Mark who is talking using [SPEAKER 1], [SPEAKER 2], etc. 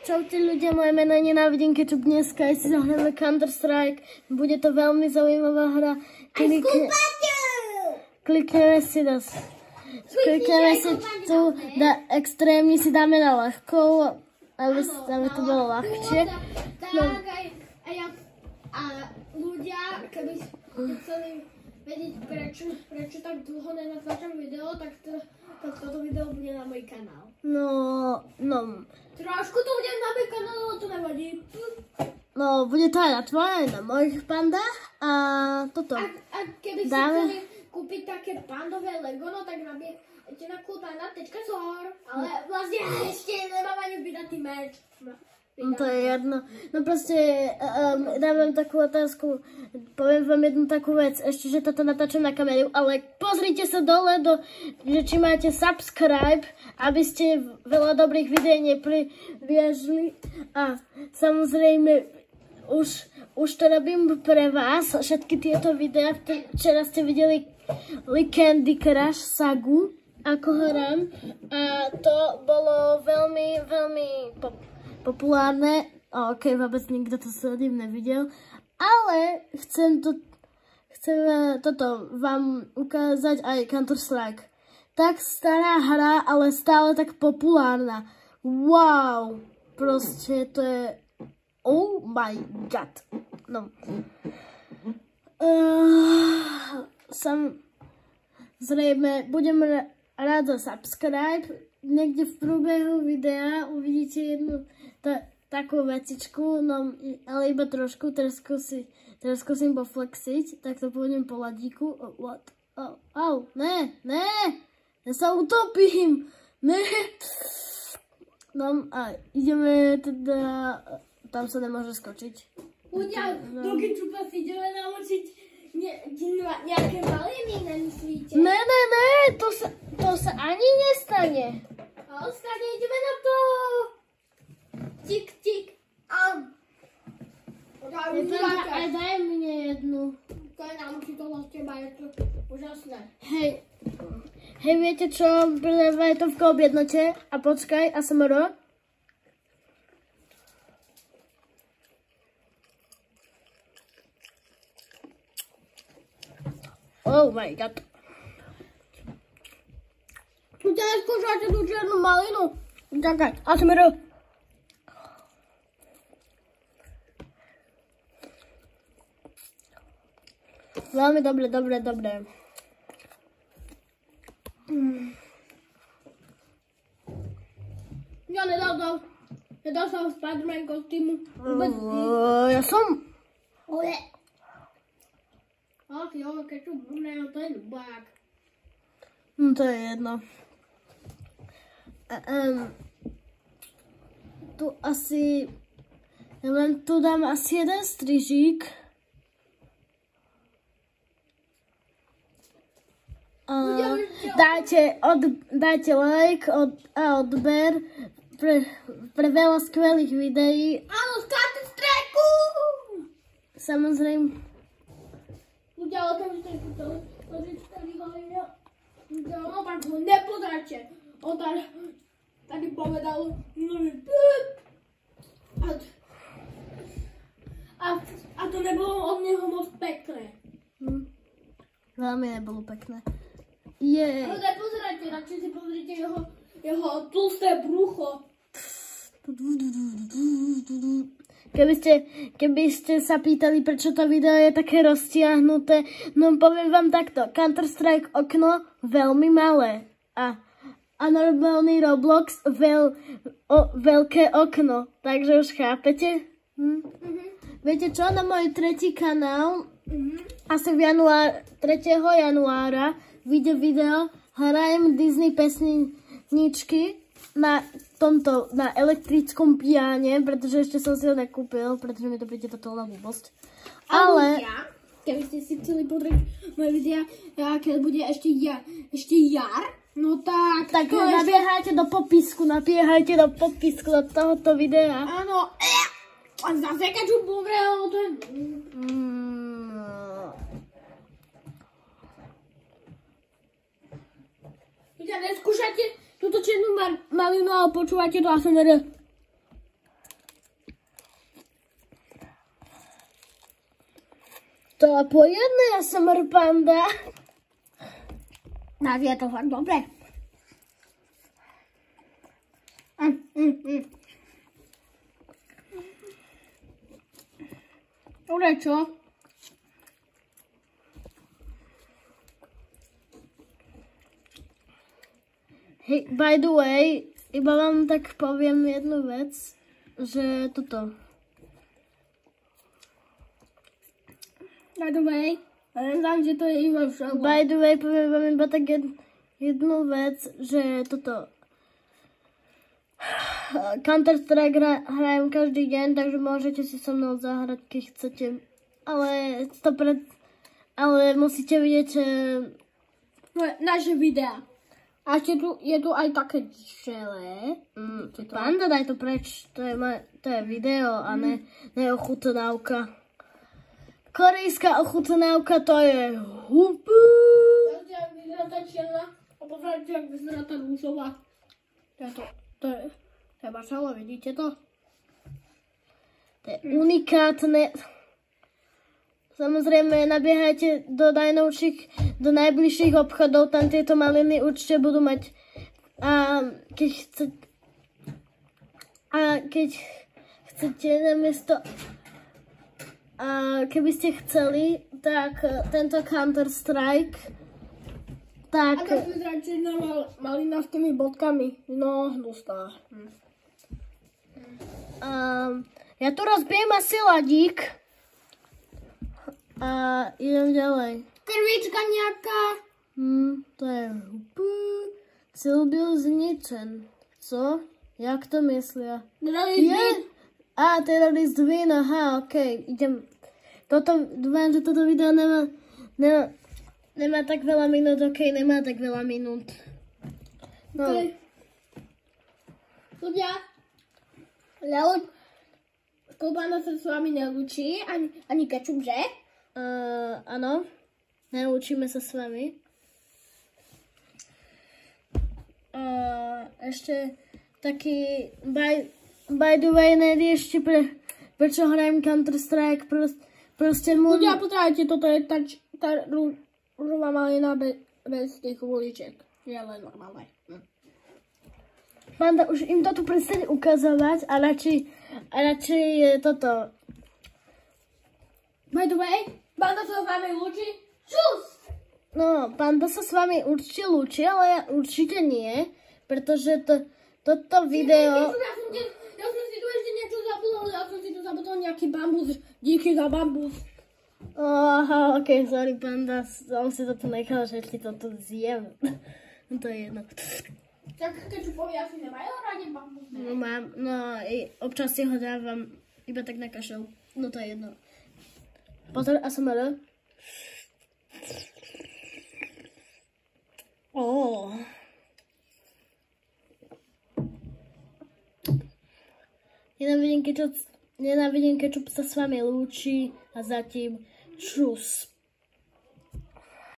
[SPEAKER 1] Čaute ľudia, moje meno je Nenávidím kečup. Dneska si zahrajeme Counter Strike. Bude to veľmi zaujímavá hra. Klikneme si tu, extrémne si dáme na ľahkou, aby to bolo ľahčie.
[SPEAKER 2] A ľudia, keby chceli vedieť, prečo tak dlho nenatáčam video, tak toto video bude na môj kanál.
[SPEAKER 1] No.
[SPEAKER 2] Trošku to bude na môj kanál, ale to nevadí.
[SPEAKER 1] No, bude to aj na tvojej, aj na mojich pandách a toto.
[SPEAKER 2] A keby si chceli kúpiť také pandové Lego, no tak nabijete na kultana.zor, ale vlastne ešte nemám ani vydatý merch.
[SPEAKER 1] No to je jedno. No proste dám vám takú otázku, poviem vám jednu takú vec, ešte, že toto natáčam na kameru, ale pozrite sa dole, že či máte subscribe, aby ste veľa dobrých videí nepriviažli. A samozrejme, už to robím pre vás, všetky tieto videá. Včera ste videli Candy Crush sagu, ako hrám, a to bolo veľmi, veľmi populárne. Ok, vôbec nikto to sledím nevidel, ale chcem toto vám ukázať aj Counter Strike. Tak stará hra, ale stále tak populárna. Wow, proste to je oh my god. No. Zrejme budem rád za subscribe. Niekde v průběhu videa uvidíte jednu takú vecičku, no, ale iba trošku, teraz skúsim poflexiť, tak to pôjdem po ladíku. What? Ne, ja sa utopím, ne. No a ideme teda, tam sa nemôže skočiť.
[SPEAKER 2] Ľudia, do kečupa si ideme naučiť nejaké maliny, nemyslíte?
[SPEAKER 1] Ne, to sa ani nestane.
[SPEAKER 2] Ale stane, ideme na to. Tik.
[SPEAKER 1] Daj mne jednu.
[SPEAKER 2] To je naučiteľ od teba, je to úžasné.
[SPEAKER 1] Hej, viete čo? Je to v koobjednote. A počkaj, ASMR. Oh my god.
[SPEAKER 2] Ľudia, skúšajte tú čiernu malinu.
[SPEAKER 1] Čakaj, ASMR. Veľmi dobre.
[SPEAKER 2] Ja nedal sa v Spider-Man kostýmu.
[SPEAKER 1] Ja som.
[SPEAKER 2] Ach jo, kečup, ne, to je ľubák.
[SPEAKER 1] No to je jedno. Tu asi, ja len tu dám asi jeden strižík. Dajte like a odber pre veľa skvelých videí.
[SPEAKER 2] Áno, z Counter Strike!
[SPEAKER 1] Samozrejme.
[SPEAKER 2] Ľudia, ale tam ste no tak ho nepozrajte. On tady povedal a to nebolo od neho moc pekné.
[SPEAKER 1] Veľmi nebolo pekné.
[SPEAKER 2] Ale nepozerajte, radšej si pozrite jeho tlusté brucho.
[SPEAKER 1] Keby ste sa pýtali, prečo to video je také roztiahnuté, no poviem vám takto. Counter Strike okno veľmi malé a normálny Roblox veľké okno. Takže už chápete? Viete čo? Na môj tretí kanál asi 3. januára vyjde video, hrajem Disney pesničky na elektrickom piáne, pretože ešte som si ho nekúpil, pretože mi to príde totálna blbosť. Ale
[SPEAKER 2] keby ste si chceli pozrieť moje videa, keď bude ešte jar, no tak
[SPEAKER 1] nabiehajte do popisku do tohoto videa.
[SPEAKER 2] Áno, a zase kečup umrel, to je... Neskúšajte túto čiernu malinu, ale počúvajte to ASMR.
[SPEAKER 1] To po jednej ASMR Panda.
[SPEAKER 2] Je to fakt dobré. Dobre, čo?
[SPEAKER 1] Hej, by the way, iba vám tak poviem jednu vec, že toto.
[SPEAKER 2] By the way, neviem, že to je iba všelko.
[SPEAKER 1] By the way, poviem vám iba tak jednu vec, že toto. Counter-Strike hrajem každý deň, takže môžete si so mnou zahrať, keď chcete. Ale musíte vidieť
[SPEAKER 2] naše videá. A je tu aj také želé.
[SPEAKER 1] Panda, daj to preč. To je video a ne ochutnávka. Korejská ochutnávka to je hupu.
[SPEAKER 2] Pozrite, jak vyzerá tá čierna a pozrite, jak vyzerá tá rúžová. To je Marcelo, vidíte to?
[SPEAKER 1] To je unikátne. Samozrejme, nabiehajte do najbližších obchodov, tam tieto maliny určite budú mať. A keď chcete namiesto... A keby ste chceli, tak tento Counter-Strike, tak...
[SPEAKER 2] Ako vyzerá čierna malina s tými bodkami? No, dostá.
[SPEAKER 1] Ja tu rozbijem asi ladík. A idem ďalej.
[SPEAKER 2] Krvička nejaká.
[SPEAKER 1] To je cíl byl zničen. Co? Jak to myslia? Terrorist win, aha, okej, idem. Dúfam, že toto video nemá tak veľa minút, nemá tak veľa minút. No.
[SPEAKER 2] Ľudia, Skopána sa s vami nelúči, ani kečup, že?
[SPEAKER 1] Áno, nelúčime sa s vami. Ešte taký, by the way, nevieš, prečo hrajem Counter-Strike, proste môj...
[SPEAKER 2] Ľudia, potrebujete, toto je tá rúžová malina bez tých uličiek. Je len normálne.
[SPEAKER 1] Panda, už im to tu prestane ukazovať a radšej je toto.
[SPEAKER 2] By the way, Panda sa s vami lúči? Čus!
[SPEAKER 1] No, Panda sa s vami určite lúči, ale ja určite nie, pretože toto video...
[SPEAKER 2] Ja som si tu ešte niečo zabudol, nejaký bambus. Díky za bambus.
[SPEAKER 1] Aha, okej, sorry, Panda, som si to tu nechal, že ti to tu zjem. To je jedno.
[SPEAKER 2] Tak kečupovi asi nemajú radi bambus, ne?
[SPEAKER 1] No mám, občas si ho dávam iba tak na kašel. No to je jedno. Pozor, ASMR. Nenávidím kečup sa s vami lúči a zatím čus.